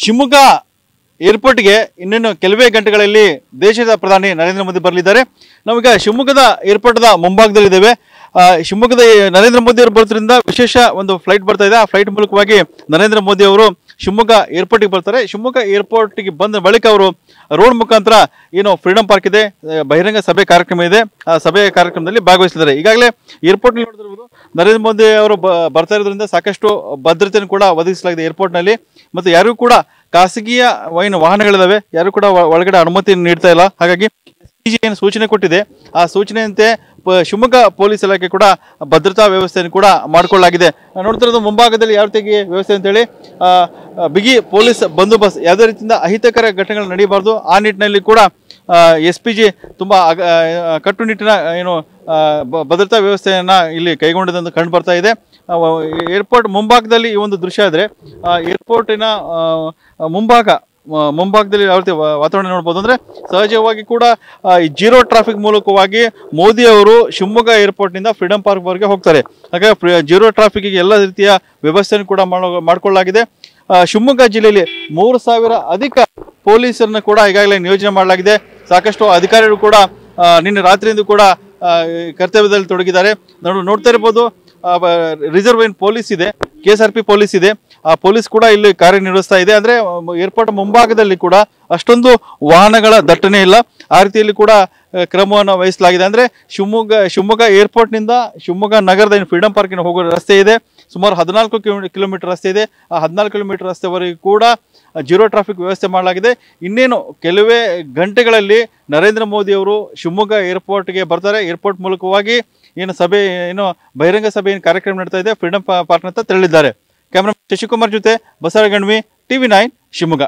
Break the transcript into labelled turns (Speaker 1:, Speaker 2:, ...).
Speaker 1: ಶಿವಮೊಗ್ಗ ಏರ್ಪೋರ್ಟ್ಗೆ ಇನ್ನೇನು ಕೆಲವೇ ಗಂಟೆಗಳಲ್ಲಿ ದೇಶದ ಪ್ರಧಾನಿ ನರೇಂದ್ರ ಮೋದಿ ಬರಲಿದ್ದಾರೆ. ನಾವೀಗ ಶಿವಮೊಗ್ಗದ ಏರ್ಪೋರ್ಟ್ದ ಮುಂಭಾಗದಲ್ಲಿದ್ದೇವೆ. ಶಿವಮೊಗ್ಗದ ನರೇಂದ್ರ ಮೋದಿ ಅವರು ಬರೋದ್ರಿಂದ ವಿಶೇಷ ಒಂದು ಫ್ಲೈಟ್ ಬರ್ತಾ ಇದೆ. ಆ ಫ್ಲೈಟ್ ಮೂಲಕವಾಗಿ ನರೇಂದ್ರ ಮೋದಿ ಅವರು ಶಿವಮೊಗ್ಗ ಏರ್ಪೋರ್ಟ್ಗೆ ಬರ್ತಾರೆ. ಶಿವಮೊಗ್ಗ ಏರ್ಪೋರ್ಟ್ಗೆ ಬಂದ ಬಳಿಕ ಅವರು ರೋಡ್ ಮುಖಾಂತರ ಏನು ಫ್ರೀಡಂ ಪಾರ್ಕ್ ಇದೆ, ಬಹಿರಂಗ ಸಭೆ ಕಾರ್ಯಕ್ರಮ ಇದೆ, ಆ ಸಭೆ ಕಾರ್ಯಕ್ರಮದಲ್ಲಿ ಭಾಗವಹಿಸಿದ್ದಾರೆ. ಈಗಾಗಲೇ ಏರ್ಪೋರ್ಟ್ ನೋಡಿದಿರಬಹುದು, ನರೇಂದ್ರ ಮೋದಿ ಅವರು ಬರ್ತಾ ಇರೋದ್ರಿಂದ ಸಾಕಷ್ಟು ಭದ್ರತೆಯನ್ನು ಕೂಡ ಒದಗಿಸಲಾಗಿದೆ ಏರ್ಪೋರ್ಟ್ನಲ್ಲಿ. ಮತ್ತು ಯಾರಿಗೂ ಕೂಡ ಖಾಸಗಿಯ ವಾಹನಗಳಿದಾವೆ, ಯಾರು ಕೂಡ ಒಳಗಡೆ ಅನುಮತಿ ನೀಡ್ತಾ ಇಲ್ಲ. ಹಾಗಾಗಿ ಏನು ಸೂಚನೆ ಕೊಟ್ಟಿದೆ ಆ ಸೂಚನೆಯಂತೆ ಶಿವಮೊಗ್ಗ ಪೊಲೀಸ್ ಇಲಾಖೆ ಕೂಡ ಭದ್ರತಾ ವ್ಯವಸ್ಥೆಯನ್ನು ಕೂಡ ಮಾಡಿಕೊಳ್ಳಲಾಗಿದೆ. ನೋಡ್ತಿರೋದು ಮುಂಭಾಗದಲ್ಲಿ ಯಾವ ರೀತಿ ವ್ಯವಸ್ಥೆ ಅಂತೇಳಿ ಬಿಗಿ ಪೊಲೀಸ್ ಬಂದೋಬಸ್ತ್, ಯಾವುದೇ ರೀತಿಯಿಂದ ಅಹಿತಕರ ಘಟನೆಗಳು ನಡೆಯಬಾರ್ದು. ಆ ನಿಟ್ಟಿನಲ್ಲಿ ಕೂಡ SPG ತುಂಬ ಕಟ್ಟುನಿಟ್ಟಿನ ಏನು ಭದ್ರತಾ ವ್ಯವಸ್ಥೆಯನ್ನ ಇಲ್ಲಿ ಕೈಗೊಂಡಿದ್ದು ಕಂಡು ಬರ್ತಾ ಇದೆ. ಏರ್ಪೋರ್ಟ್ ಮುಂಭಾಗದಲ್ಲಿ ಈ ಒಂದು ದೃಶ್ಯ ಇದ್ರೆ ಏರ್ಪೋರ್ಟಿನ ಮುಂಭಾಗದಲ್ಲಿ ಯಾವ ರೀತಿ ವಾತಾವರಣ ನೋಡ್ಬೋದು ಅಂದ್ರೆ ಸಹಜವಾಗಿ ಕೂಡ ಜೀರೋ ಟ್ರಾಫಿಕ್ ಮೂಲಕವಾಗಿ ಮೋದಿ ಅವರು ಶಿವಮೊಗ್ಗ ಏರ್ಪೋರ್ಟ್ನಿಂದ ಫ್ರೀಡಂ ಪಾರ್ಕ್ ವರೆಗೆ ಹೋಗ್ತಾರೆ. ಹಾಗಾಗಿ ಜೀರೋ ಟ್ರಾಫಿಕ್ಗೆ ಎಲ್ಲ ರೀತಿಯ ವ್ಯವಸ್ಥೆಯನ್ನು ಕೂಡ ಮಾಡಿಕೊಳ್ಳಲಾಗಿದೆ. ಶಿವಮೊಗ್ಗ ಜಿಲ್ಲೆಯಲ್ಲಿ 3000 ಅಧಿಕ ಪೊಲೀಸರನ್ನು ಕೂಡ ಈಗಾಗಲೇ ನಿಯೋಜನೆ ಮಾಡಲಾಗಿದೆ. ಸಾಕಷ್ಟು ಅಧಿಕಾರಿಗಳು ಕೂಡ ನಿನ್ನೆ ರಾತ್ರಿಯಿಂದ ಕೂಡ ಕರ್ತವ್ಯದಲ್ಲಿ ತೊಡಗಿದ್ದಾರೆ. ನೋಡ್ತಾ ಇರ್ಬೋದು, ರಿಸರ್ವ್ ಏನು ಪೊಲೀಸ್ ಇದೆ, KSRP ಪೊಲೀಸ್ ಇದೆ, ಆ ಪೊಲೀಸ್ ಕೂಡ ಇಲ್ಲಿ ಕಾರ್ಯನಿರ್ವಹಿಸ್ತಾ ಇದೆ. ಅಂದ್ರೆ ಏರ್ಪೋರ್ಟ್ ಮುಂಭಾಗದಲ್ಲಿ ಕೂಡ ಅಷ್ಟೊಂದು ವಾಹನಗಳ ದಟ್ಟಣೆ ಇಲ್ಲ. ಆ ರೀತಿಯಲ್ಲಿ ಕೂಡ ಕ್ರಮವನ್ನು ವಹಿಸಲಾಗಿದೆ. ಅಂದ್ರೆ ಶಿವಮೊಗ್ಗ ಏರ್ಪೋರ್ಟ್ನಿಂದ ಶಿವಮೊಗ್ಗ ನಗರದ ಏನು ಫ್ರೀಡಂ ಪಾರ್ಕಿನ ಹೋಗೋ ರಸ್ತೆ ಇದೆ, ಸುಮಾರು 14 ಕಿಲೋಮೀಟರ್ ರಸ್ತೆ ಇದೆ. ಆ 14 ಕಿಲೋಮೀಟರ್ ರಸ್ತೆವರೆಗೂ ಕೂಡ ಜೀರೋ ಟ್ರಾಫಿಕ್ ವ್ಯವಸ್ಥೆ ಮಾಡಲಾಗಿದೆ. ಇನ್ನೇನು ಕೆಲವೇ ಗಂಟೆಗಳಲ್ಲಿ ನರೇಂದ್ರ ಮೋದಿ ಅವರು ಶಿವಮೊಗ್ಗ ಏರ್ಪೋರ್ಟ್ಗೆ ಬರ್ತಾರೆ. ಏರ್ಪೋರ್ಟ್ ಮೂಲಕವಾಗಿ ಏನು ಬಹಿರಂಗ ಸಭೆ ಏನು ಕಾರ್ಯಕ್ರಮ ನಡೀತಾ ಇದೆ ಫ್ರೀಡಂ ಪಾರ್ಕ್ ಅಂತ ತೆರಳಿದ್ದಾರೆ. ಕ್ಯಾಮರಾ ಶಶಿಕುಮಾರ್ ಜೊತೆ ಬಸವಗಣ್ವಿ, TV9 ಶಿವಮೊಗ್ಗ.